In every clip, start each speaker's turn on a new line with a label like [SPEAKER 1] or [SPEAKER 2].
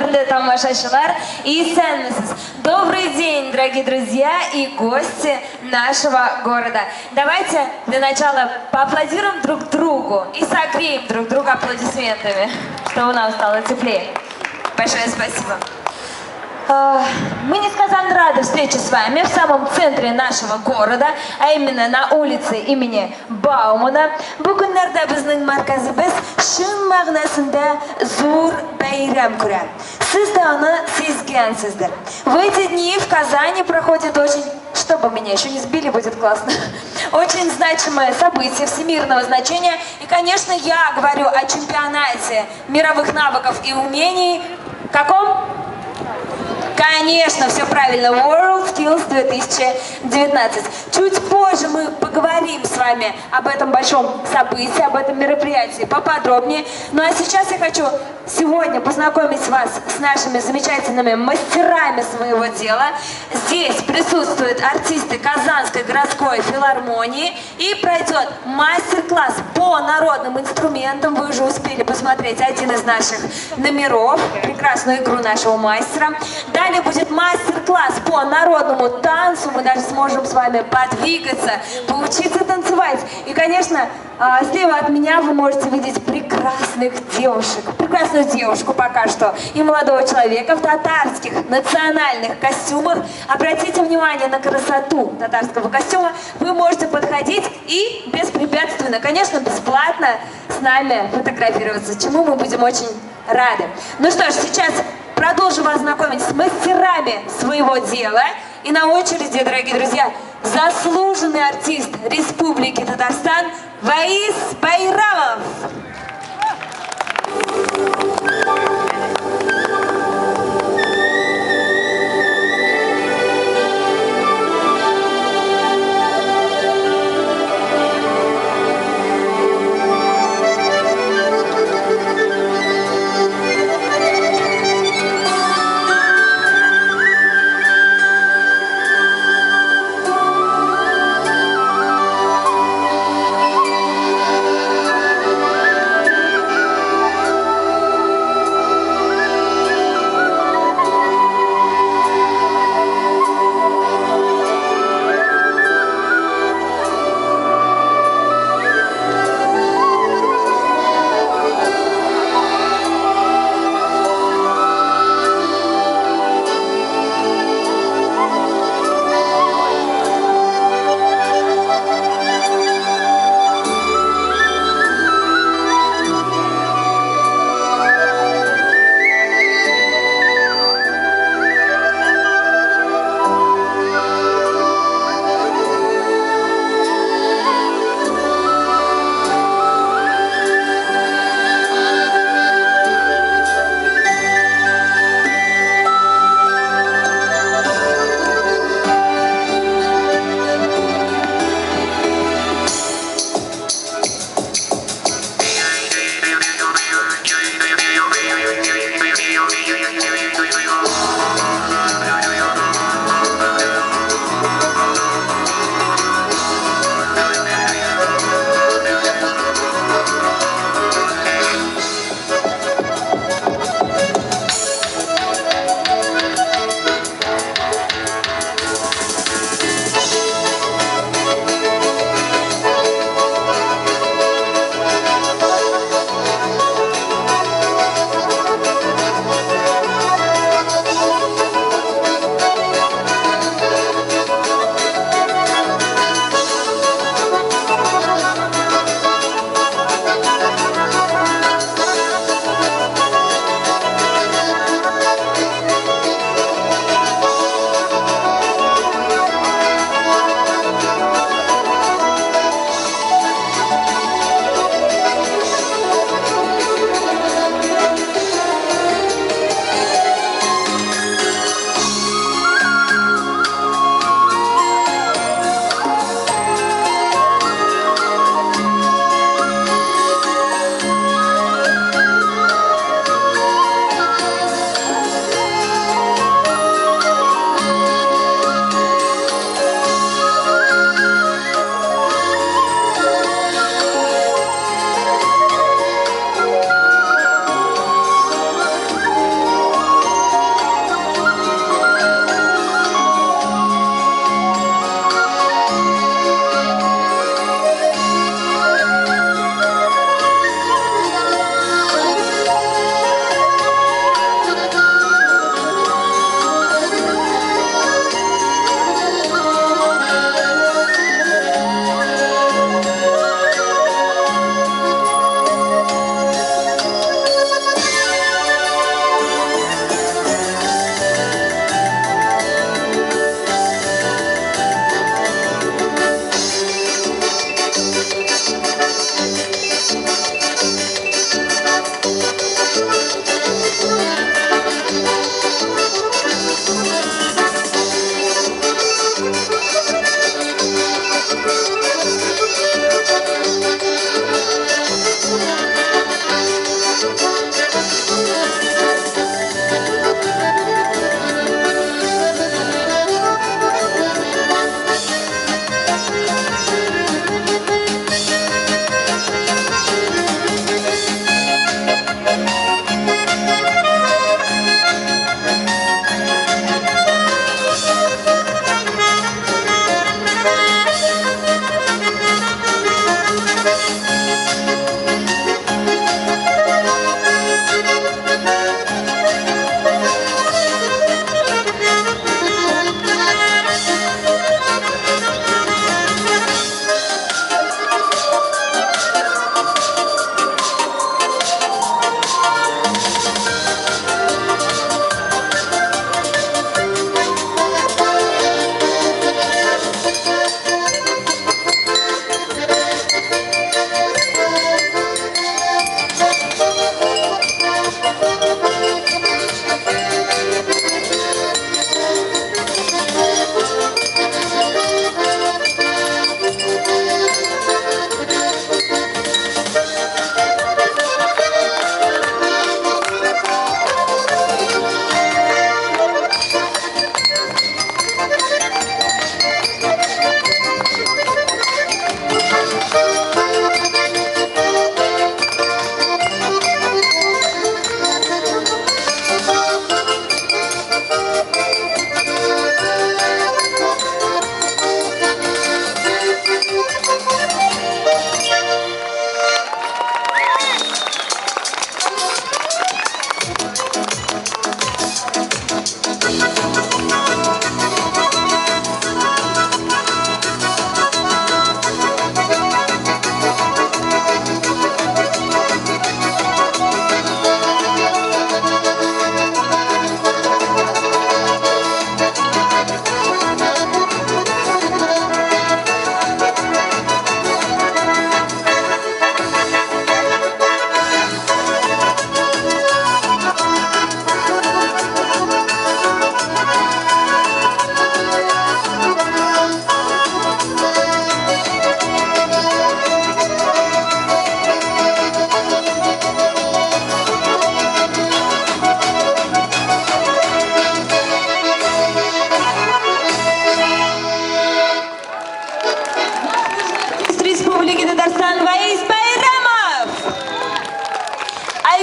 [SPEAKER 1] Кадрлы тамашашылар и сәнмісіз. Добрый день, дорогие друзья и гости нашего города. Давайте для начала поаплодируем друг другу и согреем друг друга аплодисментами, чтобы нам стало теплее. Большое спасибо. Мы несказанно рады встрече с вами в самом центре нашего города, а именно на улице имени Баумана. Бүгінлерді біздің марказыбыз шын мағынасында зор байрам күрі. Сіз де оны сезгенсіздер. В эти дни в Казани проходит очень, чтобы меня еще не сбили, будет классно, очень значимое событие всемирного значения. И, конечно, я говорю о чемпионате мировых навыков и умений. Каком? Конечно, все правильно. World Skills 2019. Чуть позже мы поговорим с вами об этом большом событии, об этом мероприятии поподробнее. Ну а сейчас я хочу сегодня познакомить вас с нашими замечательными мастерами своего дела. Здесь присутствуют артисты Казанской городской филармонии и пройдет мастер-класс по народным инструментам. Вы уже успели посмотреть один из наших номеров, прекрасную игру нашего мастера. Далее будет мастер-класс по народному танцу. Мы даже сможем с вами подвигаться, поучиться танцевать. И, конечно, слева от меня вы можете видеть прекрасных девушек. Прекрасную девушку пока что. И молодого человека в татарских национальных костюмах. Обратите внимание на красоту татарского костюма. Вы можете подходить и беспрепятственно, конечно, бесплатно с нами фотографироваться, чему мы будем очень рады. Ну что ж, сейчас продолжу вас знакомить с мастерами своего дела. И на очереди, дорогие друзья, заслуженный артист Республики Татарстан Ваис Байрамов.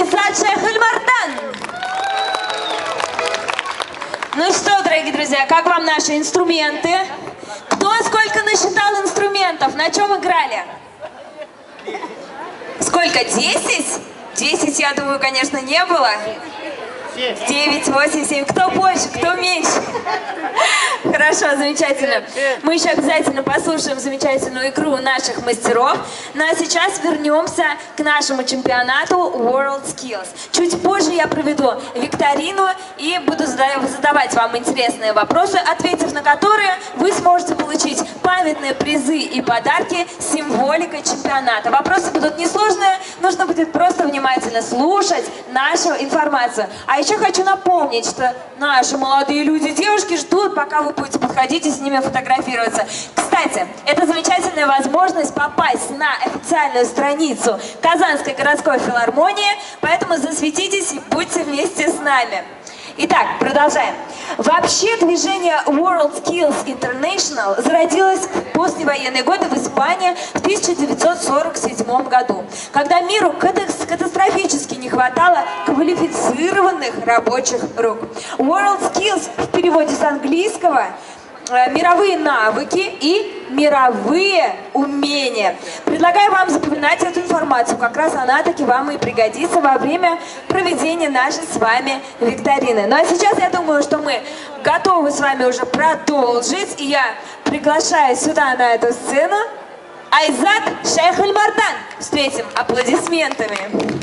[SPEAKER 1] Айзат Шейх-эль-Мардан. Ну что, дорогие друзья, как вам наши инструменты? Кто сколько насчитал инструментов? На чем играли? Сколько? 10? 10, я думаю, конечно, не было. 9, 8, 7. Кто больше, кто меньше? Хорошо, замечательно. Мы еще обязательно послушаем замечательную игру наших мастеров. Ну а сейчас вернемся к нашему чемпионату World Skills. Чуть позже я проведу викторину и буду задавать вам интересные вопросы, ответив на которые вы сможете получить памятные призы и подарки с символикой чемпионата. Вопросы будут несложные, нужно будет просто внимательно слушать нашу информацию. А еще хочу напомнить, что наши молодые люди, девушки ждут, пока вы будете подходить и с ними фотографироваться. Кстати, это замечательная возможность попасть на официальную страницу Казанской городской филармонии, поэтому засветитесь и будьте вместе с нами. Итак, продолжаем. Вообще движение World Skills International зародилось в послевоенные годы в Испании в 1947 году, когда миру катастрофически не хватало квалифицированных рабочих рук. World Skills в переводе с английского мировые навыки и мировые умения. Предлагаю вам запоминать эту информацию, как раз она таки вам и пригодится во время проведения нашей с вами викторины. Ну а сейчас я думаю, что мы готовы с вами уже продолжить, и я приглашаю сюда на эту сцену Айзат Шейх-эль-Мардан. Встретим аплодисментами.